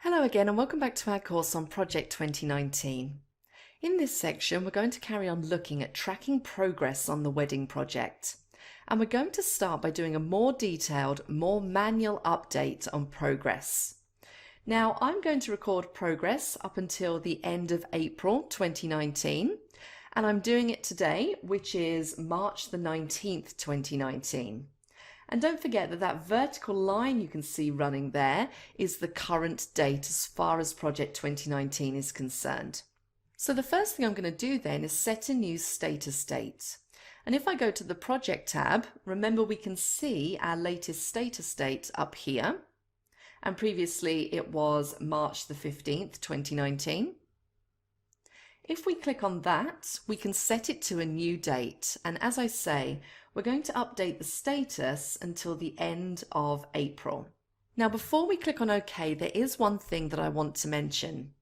Hello again and welcome back to our course on Project 2019. In this section we're going to carry on looking at tracking progress on the wedding project, and we're going to start by doing a more detailed, more manual update on progress. Now I'm going to record progress up until the end of April 2019, and I'm doing it today, which is March the 19th 2019. And don't forget that that vertical line you can see running there is the current date as far as Project 2019 is concerned. So the first thing I'm going to do then is set a new status date. And if I go to the Project tab, remember we can see our latest status date up here. And previously it was March the 15th, 2019. If we click on that, we can set it to a new date. And as I say, we're going to update the status until the end of April. Now, before we click on OK, there is one thing that I want to mention.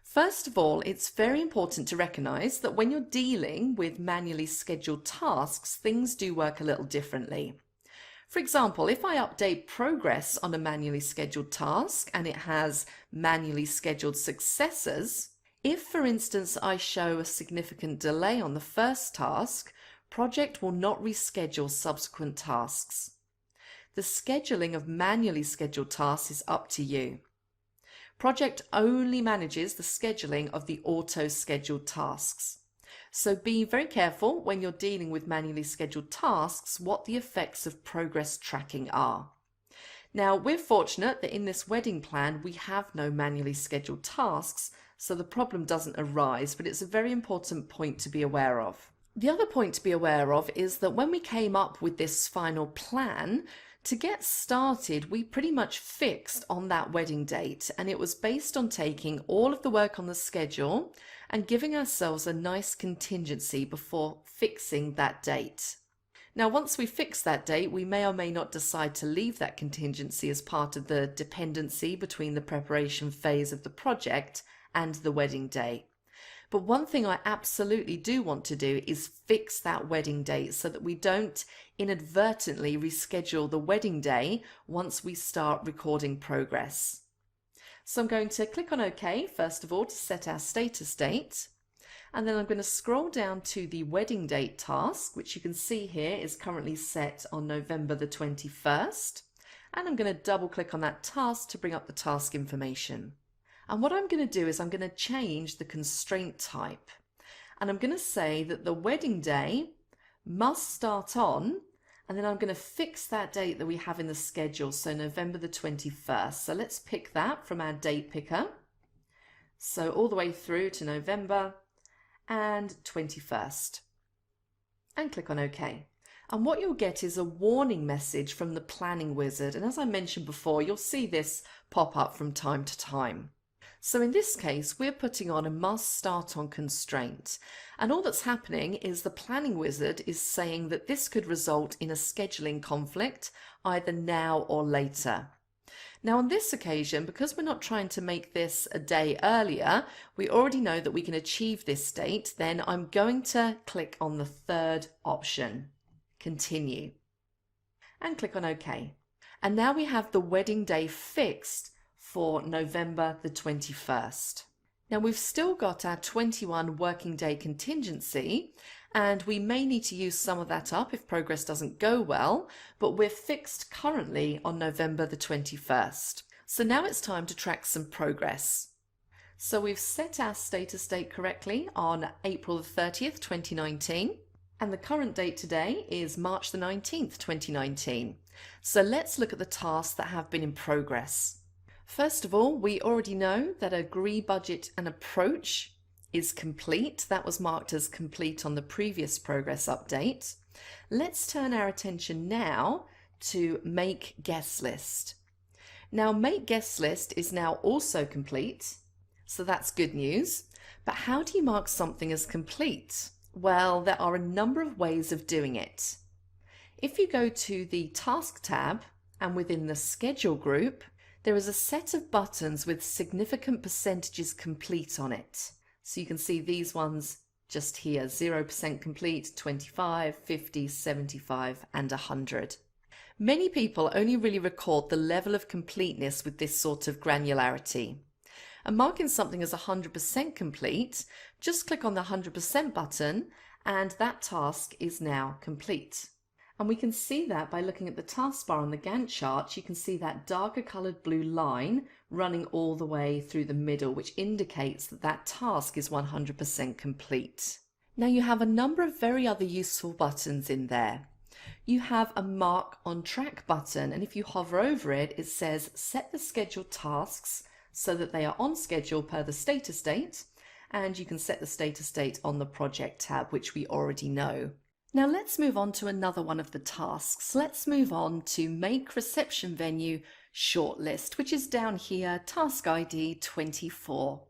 First of all, it's very important to recognize that when you're dealing with manually scheduled tasks, things do work a little differently. For example, if I update progress on a manually scheduled task and it has manually scheduled successors, if, for instance, I show a significant delay on the first task, Project will not reschedule subsequent tasks. The scheduling of manually scheduled tasks is up to you. Project only manages the scheduling of the auto-scheduled tasks. So be very careful when you're dealing with manually scheduled tasks what the effects of progress tracking are. Now, we're fortunate that in this wedding plan we have no manually scheduled tasks, so the problem doesn't arise, but it's a very important point to be aware of. The other point to be aware of is that when we came up with this final plan, to get started, we pretty much fixed on that wedding date, and it was based on taking all of the work on the schedule and giving ourselves a nice contingency before fixing that date. Now, once we fix that date, we may or may not decide to leave that contingency as part of the dependency between the preparation phase of the project and the wedding day. But one thing I absolutely do want to do is fix that wedding date so that we don't inadvertently reschedule the wedding day once we start recording progress. So I'm going to click on OK first of all to set our status date, and then I'm going to scroll down to the wedding date task, which you can see here is currently set on November the 21st, and I'm going to double click on that task to bring up the task information. And what I'm going to do is I'm going to change the constraint type, and I'm going to say that the wedding day must start on, and then I'm going to fix that date that we have in the schedule, so November the 21st. So let's pick that from our date picker. So all the way through to November and 21st. And click on OK. And what you'll get is a warning message from the planning wizard. And as I mentioned before, you'll see this pop up from time to time. So in this case, we're putting on a must start on constraint. And all that's happening is the planning wizard is saying that this could result in a scheduling conflict either now or later. Now on this occasion, because we're not trying to make this a day earlier, we already know that we can achieve this date, then I'm going to click on the third option, continue, and click on OK. And now we have the wedding day fixed for November the 21st. Now we've still got our 21 working day contingency, and we may need to use some of that up if progress doesn't go well, but we're fixed currently on November the 21st. So now it's time to track some progress. So we've set our status date correctly on April the 30th, 2019, and the current date today is March the 19th, 2019. So let's look at the tasks that have been in progress. First of all, we already know that Agree Budget and Approach is complete. That was marked as complete on the previous progress update. Let's turn our attention now to Make Guest List. Now, Make Guest List is now also complete, so that's good news. But how do you mark something as complete? Well, there are a number of ways of doing it. If you go to the Task tab and within the Schedule group, there is a set of buttons with significant percentages complete on it. So you can see these ones just here, 0% complete, 25, 50, 75 and 100. Many people only really record the level of completeness with this sort of granularity. And marking something as 100% complete, just click on the 100% button and that task is now complete. And we can see that by looking at the taskbar on the Gantt chart. You can see that darker coloured blue line running all the way through the middle, which indicates that that task is 100% complete. Now you have a number of very other useful buttons in there. You have a mark on track button, and if you hover over it, it says set the scheduled tasks so that they are on schedule per the status date, and you can set the status date on the project tab, which we already know. Now let's move on to another one of the tasks. Let's move on to make reception venue shortlist, which is down here, task ID 24.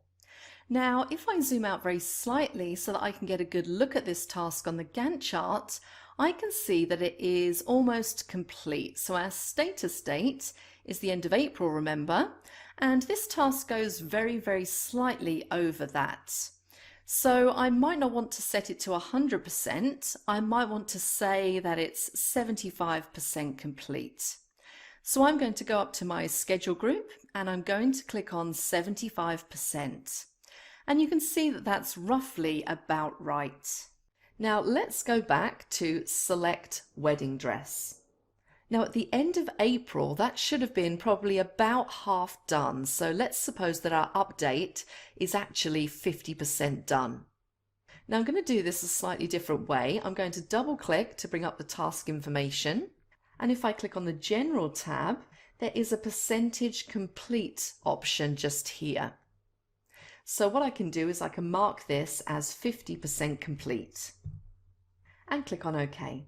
Now if I zoom out very slightly so that I can get a good look at this task on the Gantt chart, I can see that it is almost complete. So our status date is the end of April, remember, and this task goes very slightly over that. So I might not want to set it to 100%, I might want to say that it's 75% complete. So I'm going to go up to my schedule group and I'm going to click on 75%. And you can see that that's roughly about right. Now let's go back to select wedding dress. Now at the end of April, that should have been probably about half done. So let's suppose that our update is actually 50% done. Now I'm going to do this a slightly different way. I'm going to double click to bring up the task information. And if I click on the General tab, there is a percentage complete option just here. So what I can do is I can mark this as 50% complete and click on OK.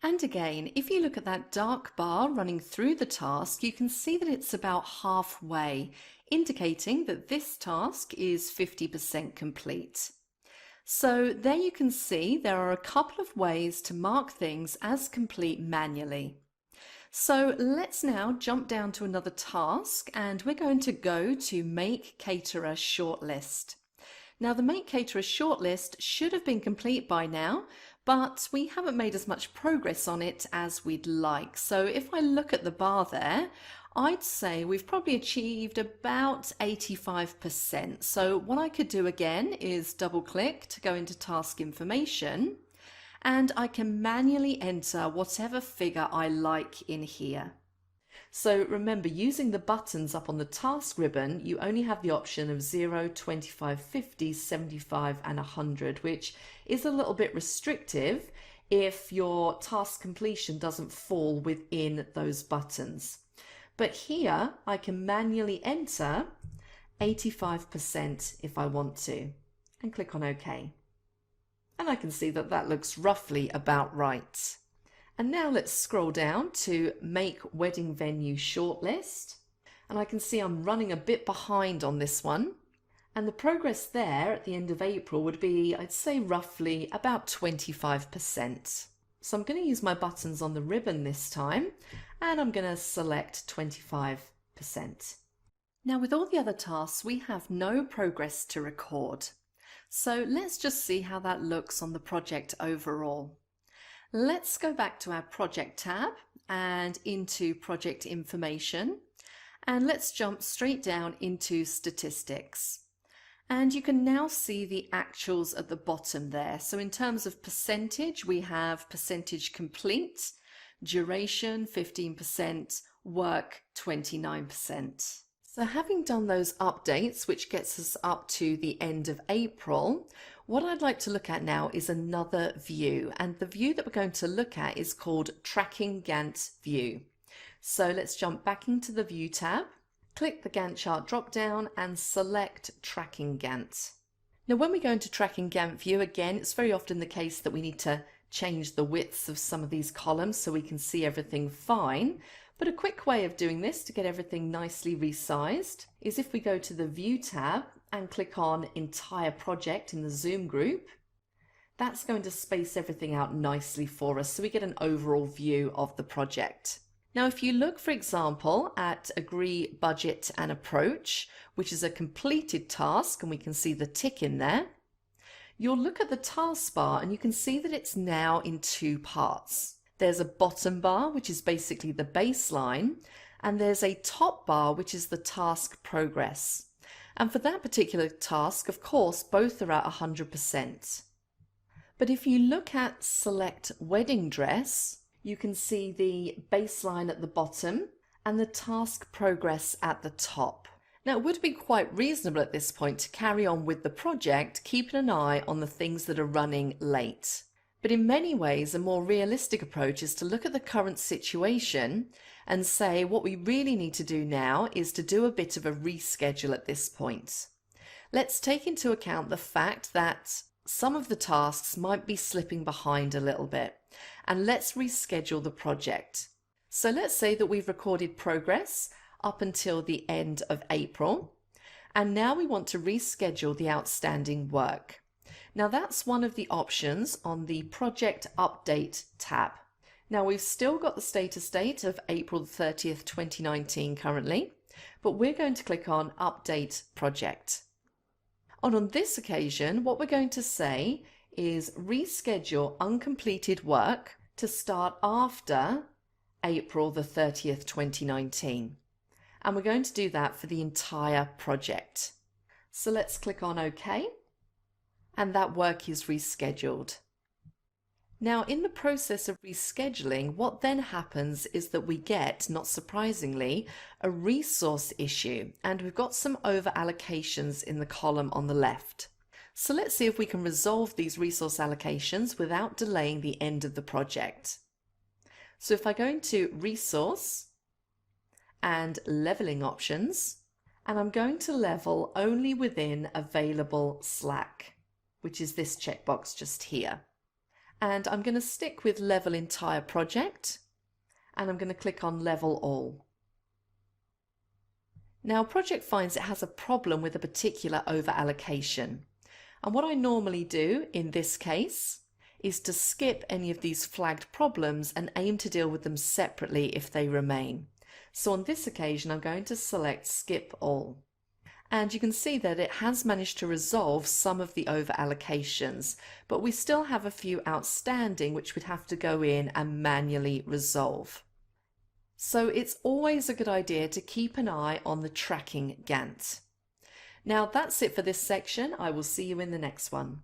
And again, if you look at that dark bar running through the task, you can see that it's about halfway, indicating that this task is 50% complete. So there you can see there are a couple of ways to mark things as complete manually. So let's now jump down to another task and we're going to go to Make Caterer Shortlist. Now the Make Caterer Shortlist should have been complete by now, but we haven't made as much progress on it as we'd like. So if I look at the bar there, I'd say we've probably achieved about 85%. So what I could do again is double click to go into task information, and I can manually enter whatever figure I like in here. So remember, using the buttons up on the task ribbon, you only have the option of 0, 25, 50, 75 and 100, which is a little bit restrictive if your task completion doesn't fall within those buttons. But here I can manually enter 85% if I want to, and click on OK. And I can see that that looks roughly about right. And now let's scroll down to Make Wedding Venue Shortlist. And I can see I'm running a bit behind on this one. And the progress there at the end of April would be, I'd say, roughly about 25%. So I'm going to use my buttons on the ribbon this time, and I'm going to select 25%. Now with all the other tasks, we have no progress to record. So let's just see how that looks on the project overall. Let's go back to our project tab and into project information, and let's jump straight down into statistics. And you can now see the actuals at the bottom there. So in terms of percentage, we have percentage complete, duration 15%, work 29%. So having done those updates, which gets us up to the end of April, what I'd like to look at now is another view, and the view that we're going to look at is called Tracking Gantt View. So let's jump back into the View tab, click the Gantt chart drop down and select Tracking Gantt. Now when we go into Tracking Gantt View, again, it's very often the case that we need to change the widths of some of these columns so we can see everything fine. But a quick way of doing this to get everything nicely resized is if we go to the View tab and click on Entire Project in the Zoom group. That's going to space everything out nicely for us so we get an overall view of the project. Now if you look, for example, at Agree, Budget and Approach, which is a completed task, and we can see the tick in there, you'll look at the taskbar and you can see that it's now in two parts. There's a bottom bar, which is basically the baseline, and there's a top bar, which is the task progress. And for that particular task, of course, both are at 100%. But if you look at Select Wedding Dress, you can see the baseline at the bottom and the task progress at the top. Now, it would be quite reasonable at this point to carry on with the project, keeping an eye on the things that are running late. But in many ways, a more realistic approach is to look at the current situation and say what we really need to do now is to do a bit of a reschedule at this point. Let's take into account the fact that some of the tasks might be slipping behind a little bit, and let's reschedule the project. So let's say that we've recorded progress up until the end of April, and now we want to reschedule the outstanding work. Now that's one of the options on the Project Update tab. Now we've still got the status date of April 30th, 2019 currently, but we're going to click on Update Project. And on this occasion, what we're going to say is reschedule uncompleted work to start after April the 30th, 2019. And we're going to do that for the entire project. So let's click on OK, and that work is rescheduled. Now, in the process of rescheduling, what then happens is that we get, not surprisingly, a resource issue, and we've got some over allocations in the column on the left. So let's see if we can resolve these resource allocations without delaying the end of the project. So if I go into Resource and Leveling Options, and I'm going to level only within available slack, which is this checkbox just here. And I'm going to stick with Level Entire Project, and I'm going to click on Level All. Now, Project finds it has a problem with a particular over allocation. And what I normally do in this case is to skip any of these flagged problems and aim to deal with them separately if they remain. So on this occasion, I'm going to select Skip All. And you can see that it has managed to resolve some of the over allocations, but we still have a few outstanding which we'd have to go in and manually resolve. So it's always a good idea to keep an eye on the tracking Gantt. Now that's it for this section. I will see you in the next one.